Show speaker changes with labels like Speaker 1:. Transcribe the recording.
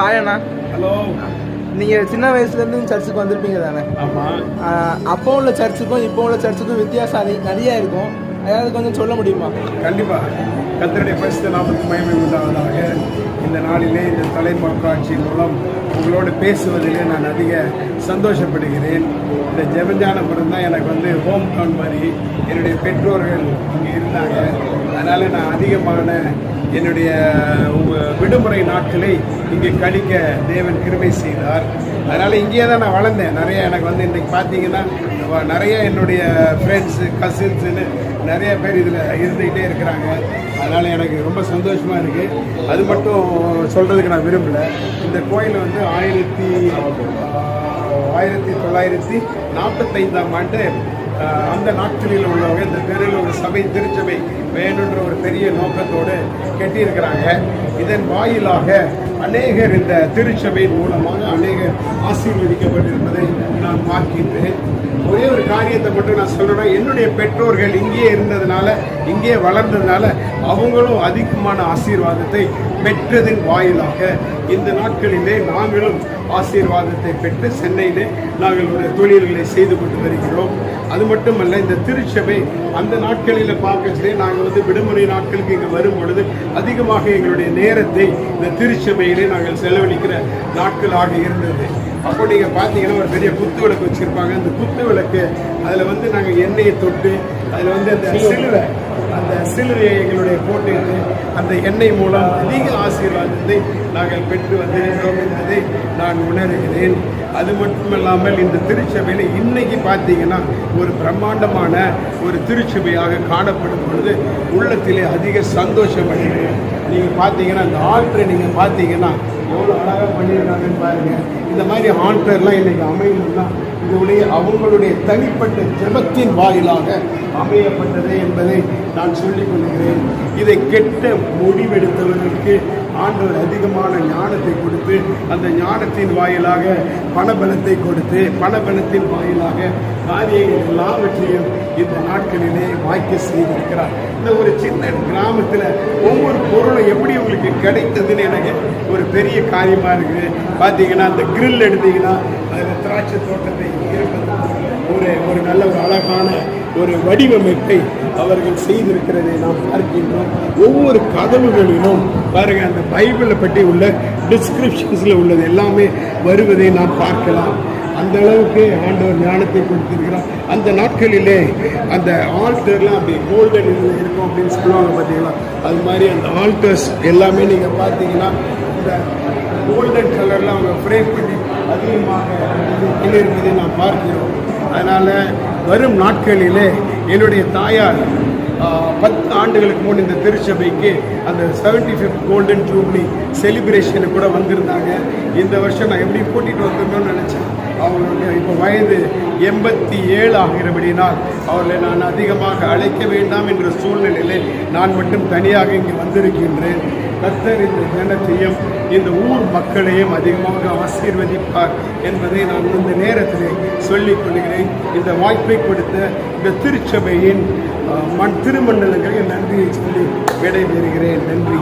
Speaker 1: ஹாய்ண்ணா.
Speaker 2: Hello.
Speaker 1: நீங்கள் சின்ன வயசுலேருந்து சர்ச்சுக்கு வந்திருப்பீங்க தானே?
Speaker 2: ஆமாம்.
Speaker 1: அப்போ உள்ள சர்ச்சுக்கும் இப்போ உள்ள சர்ச்சுக்கும் வித்தியாசம் நிறையா இருக்கும். அதாவது கொஞ்சம் சொல்ல முடியுமா?
Speaker 2: கண்டிப்பாக. கர்த்தருடைய பரிசுத்த நாமத்துக்கு மகிமை உண்டாவதாக. இந்த நாளிலே இந்த தலைமொழிக்காட்சி மூலம் உங்களோடு பேசுவதிலே நான் அதிக சந்தோஷப்படுகிறேன். இந்த ஜெபஞானபுரம் தான் எனக்கு ஹோம் டவுன் மாதிரி. என்னுடைய பெற்றோர்கள் இங்கே இருந்தாங்க. அதனால் நான் அதிகமான என்னுடைய விடுமுறை நாட்களை இங்கே கழிக்க தேவன் கிருபை செய்தார். அதனால் இங்கேயே தான் நான் வளர்ந்தேன். நிறைய எனக்கு இன்றைக்கி பார்த்தீங்கன்னா நிறைய என்னுடைய ஃப்ரெண்ட்ஸு கசின்ஸுன்னு நிறைய பேர் இதில் இருந்துக்கிட்டே இருக்கிறாங்க. அதனால் எனக்கு ரொம்ப சந்தோஷமாக இருக்குது. அது மட்டும் சொல்கிறதுக்கு நான் விரும்பலை. இந்த கோயில் 1945ஆம் ஆண்டு அந்த நாட்களில் உள்ளவங்க இந்த தெருவில் ஒரு சபை திருச்சபை வேணுன்ற ஒரு பெரிய நோக்கத்தோடு கட்டியிருக்கிறாங்க. இதன் வாயிலாக அநேகர் இந்த திருச்சபையின் மூலமாக அநேகர் ஆசீர்வதிக்கப்பட்டிருப்பதை நான் பார்க்கின்றேன். ஒரே ஒரு காரியத்தை மட்டும் நான் சொல்லணும்னா, என்னுடைய பெற்றோர்கள் இங்கேயே இருந்ததுனால, இங்கேயே வளர்ந்ததுனால அவங்களும் அதிகமான ஆசீர்வாதத்தை பெற்றதின் வாயிலாக இந்த நாட்களிலே நாங்களும் ஆசீர்வாதத்தை பெற்று சென்னையிலே நாங்கள் ஒரு தொழில்களை செய்து கொண்டு வருகிறோம். அது மட்டுமல்ல, இந்த திருச்சபை அந்த நாட்களில் பார்க்கச்சே நாங்கள் விடுமுறை நாட்களுக்கு இங்கே வரும் பொழுது அதிகமாக எங்களுடைய நேரத்தை இந்த திருச்சபையிலே நாங்கள் செலவழிக்கிற நாட்களாக இருந்தது. அப்போ நீங்கள் பார்த்தீங்கன்னா ஒரு பெரிய குத்து விளக்கு வச்சுருப்பாங்க. அந்த குத்து விளக்கு அதில் நாங்கள் எண்ணெயை தொட்டு அதில் அந்த சிலுவையை எங்களுடைய போட்டுக்கிட்டு அந்த எண்ணெய் மூலம் அதிக ஆசீர்வாதத்தை நாங்கள் பெற்று வந்திருக்கிறோம் என்பதை நான் உணர்கிறேன். அது மட்டுமல்லாமல் இந்த திருச்சபையில் இன்னைக்கு பார்த்தீங்கன்னா ஒரு பிரம்மாண்டமான ஒரு திருச்சபையாக காணப்படும் பொழுது உள்ளத்திலே அதிக சந்தோஷம் அடைகிறேன். நீங்கள் பார்த்தீங்கன்னா அந்த ஆல்டரை நீங்கள் பார்த்தீங்கன்னா எவ்வளோ அழகாக பண்ணியிருக்காங்கன்னு பாருங்கள். இந்த மாதிரி ஆல்டர்லாம் இன்றைக்கி அமையணும்னா இதனுடைய அவங்களுடைய தனிப்பட்ட ஜெபத்தின் வாயிலாக அமையப்பட்டது என்பதை நான் சொல்லிக் கொள்கிறேன். இதை கெட்ட முடிவெடுத்தவர்களுக்கு ஆண்டவர் அதிகமான ஞானத்தை கொடுத்து அந்த ஞானத்தின் வாயிலாக பணபலத்தை கொடுத்து பணபலத்தின் வாயிலாக காரியங்கள் எல்லாவற்றையும் இந்த நாட்களிலே வாய்க்க செய்திருக்கிறார். இந்த ஒரு சின்ன கிராமத்தில் ஒவ்வொரு பொருளும் எப்படி உங்களுக்கு கிடைத்ததுன்னு எனக்கு ஒரு பெரிய காரியமாக இருக்குது. பார்த்தீங்கன்னா அந்த கிரில் எடுத்தீங்கன்னா அதில் திராட்சை தோட்டத்தை ஒரு நல்ல ஒரு அழகான ஒரு வடிவமைப்பை அவர்கள் செய்திருக்கிறதை நாம் பார்க்கின்றோம். ஒவ்வொரு கதவுகளிலும் பாருங்க, அந்த பைபிளை பற்றி உள்ள டிஸ்கிரிப்ஷன்ஸில் உள்ளது எல்லாமே வருவதை நாம் பார்க்கலாம். அந்த அளவுக்கு ஆண்டவர் ஞானத்தை கொடுத்திருக்கிறார். அந்த நாட்களிலே அந்த ஆல்டர்லாம் அப்படி கோல்டன் இருக்கும் அப்படின்னு சொல்லுவாங்க பார்த்தீங்களா, அது மாதிரி அந்த ஆல்டர்ஸ் எல்லாமே நீங்கள் பார்த்தீங்கன்னா இந்த கோல்டன் கலரில் அவங்க ஃப்ரேம் பண்ணி அதிகமாக இருப்பதை நாம் பார்க்கிறோம். அதனால் வரும் நாட்களிலே என்னுடைய தாயார் 10 ஆண்டுகளுக்கு முன் இந்த திருச்சபைக்கு அந்த 75th கோல்டன் ஜூப்ளி செலிப்ரேஷனுக்கு கூட வந்திருந்தாங்க. இந்த வருஷம் நான் எப்படி கூட்டிகிட்டு வந்துடணும்னு நினச்சேன். அவங்களுடைய இப்போ வயது 87 ஆகிறபடினால் அவர்களை நான் அதிகமாக அழைக்க வேண்டாம் என்ற சூழ்நிலையிலே நான் மட்டும் தனியாக இங்கே வந்திருக்கின்றேன். கர்த்தர் இந்த ஜனத்தையும் இந்த ஊர் மக்களையும் அதிகமாக ஆசீர்வதிப்பார் என்பதை நான் இந்த நேரத்திலே சொல்லிக் கொள்கிறேன். இந்த வாய்ப்பை கொடுத்த இந்த திருச்சபையின் திருமண்டலங்களில் நன்றியை சொல்லி விடைபெறுகிறேன். நன்றி.